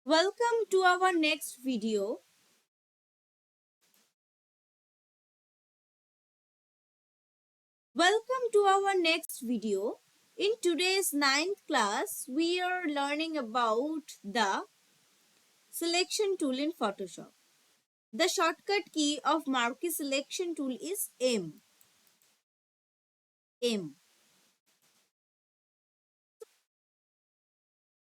Welcome to our next video. Welcome to our next video. In today's ninth class, we are learning about the selection tool in Photoshop. The shortcut key of marquee selection tool is M. M.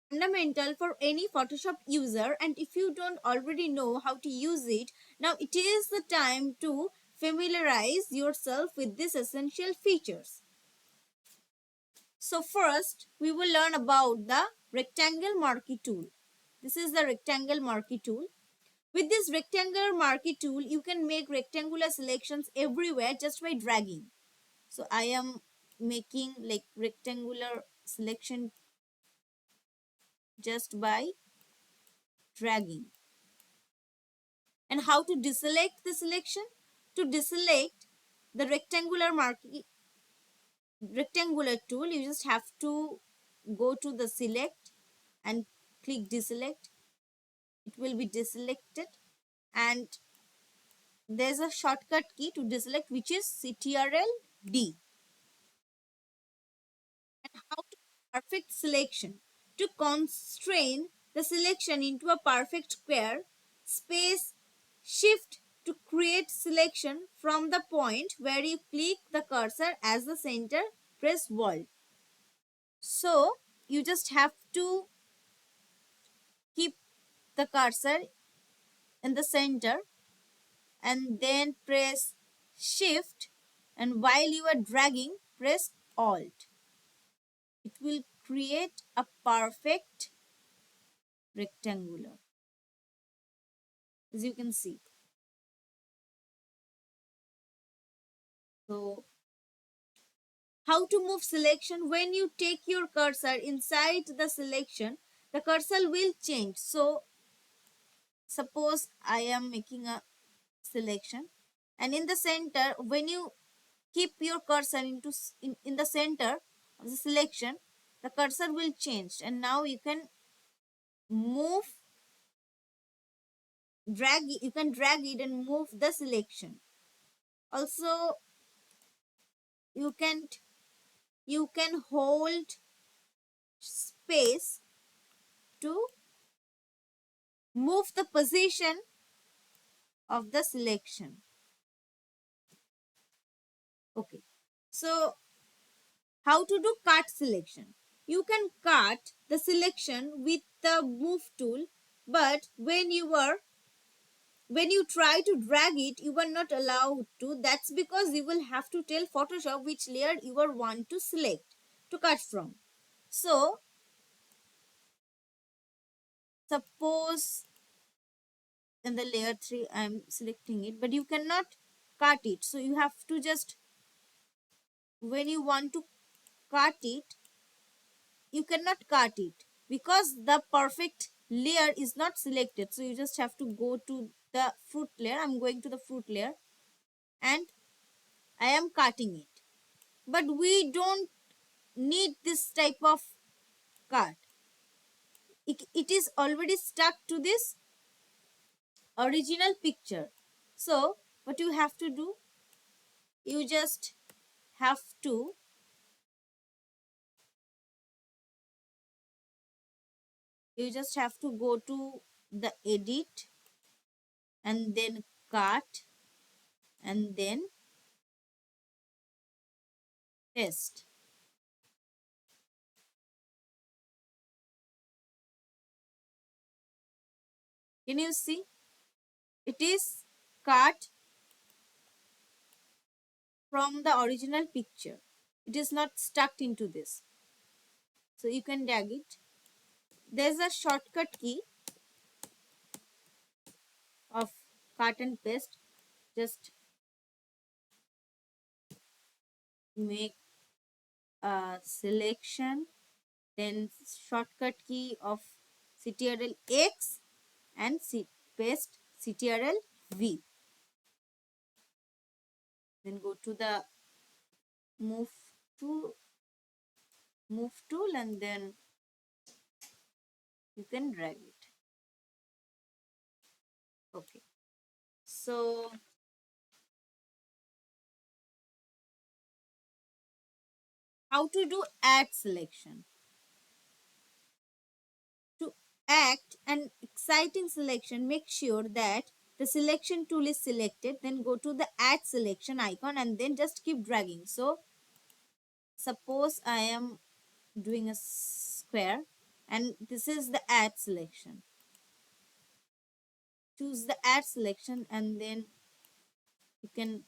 Fundamental for any Photoshop user, and if you don't already know how to use it, now it is the time to familiarize yourself with these essential features. So first, we will learn about the rectangle marquee tool. This is the rectangle marquee tool. With this rectangular marquee tool, you can make rectangular selections everywhere just by dragging. So I am making like rectangular selection just by dragging. And how to deselect the selection? To deselect the rectangular tool, you just have to go to the select and click deselect. It will be deselected, and there's a shortcut key to deselect, which is Ctrl D. And how to perfect selection? To constrain the selection into a perfect square, space shift to create selection from the point where you click the cursor as the center, press Alt. So you just have to keep the cursor in the center and then press shift, and while you are dragging, press alt. It will create a perfect rectangular, as you can see. So how to move selection? When you take your cursor inside the selection, the cursor will change. So suppose I am making a selection, and in the center, when you keep your cursor in the center of the selection, the cursor will change, and now you can move you can drag it and move the selection. Also, you can hold space to move the position of the selection. Okay, so how to do cut selection? You can cut the selection with the move tool, but when you try to drag it, you are not allowed to. That's because you will have to tell Photoshop which layer you are want to select to cut from. So suppose in the layer 3 I'm selecting it, but you cannot cut it. So you have to just, when you want to cut it, you cannot cut it because the perfect layer is not selected. So you just have to go to the fruit layer. I'm going to the fruit layer and I am cutting it. But we don't need this type of cut. It is already stuck to this original picture. So what you have to do, you just have to go to the edit and then cut and then paste. Can you see? It is cut from the original picture. It is not stuck into this. So you can drag it. There's a shortcut key of cut and paste. Just make a selection, then shortcut key of Ctrl X and paste Ctrl V. Then go to the move to move tool and then you can drag it. Okay. So how to do add selection? To act an exciting selection, make sure that the selection tool is selected, then go to the add selection icon and then just keep dragging. So suppose I am doing a square and this is the add selection. Choose the add selection and then you can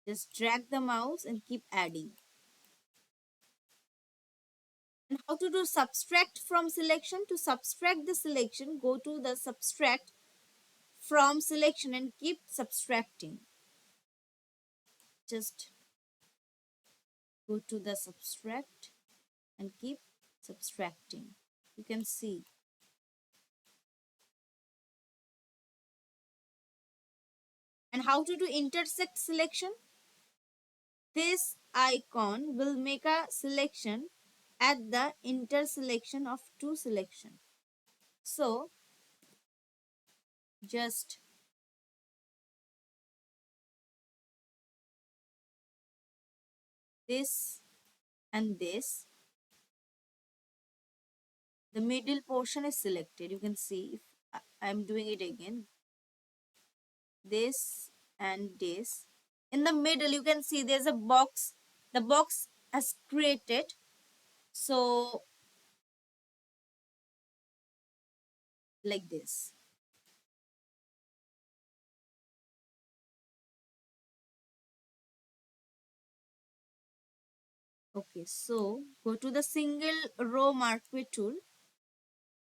just drag the mouse and keep adding. And how to do subtract from selection? To subtract the selection, go to the subtract from selection and keep subtracting. Just go to the subtract and keep subtracting. You can see. And how to do intersect selection? This icon will make a selection at the intersection of two selection. So just this and this, the middle portion is selected. You can see if I'm doing it again, this and this. In the middle, you can see there's a box. The box has created. So like this. Okay, so go to the single row marquee tool.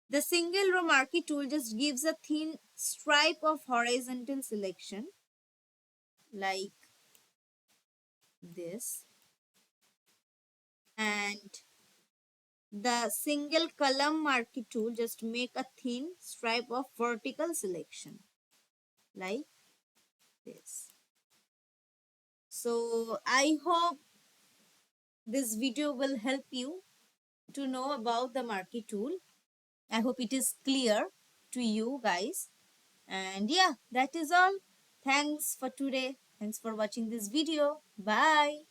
The single row marquee tool just gives a thin stripe of horizontal selection like this, and the single column marquee tool just make a thin stripe of vertical selection like this. So I hope this video will help you to know about the marquee tool. I hope it is clear to you guys. And yeah, that is all. Thanks for today. Thanks for watching this video. Bye.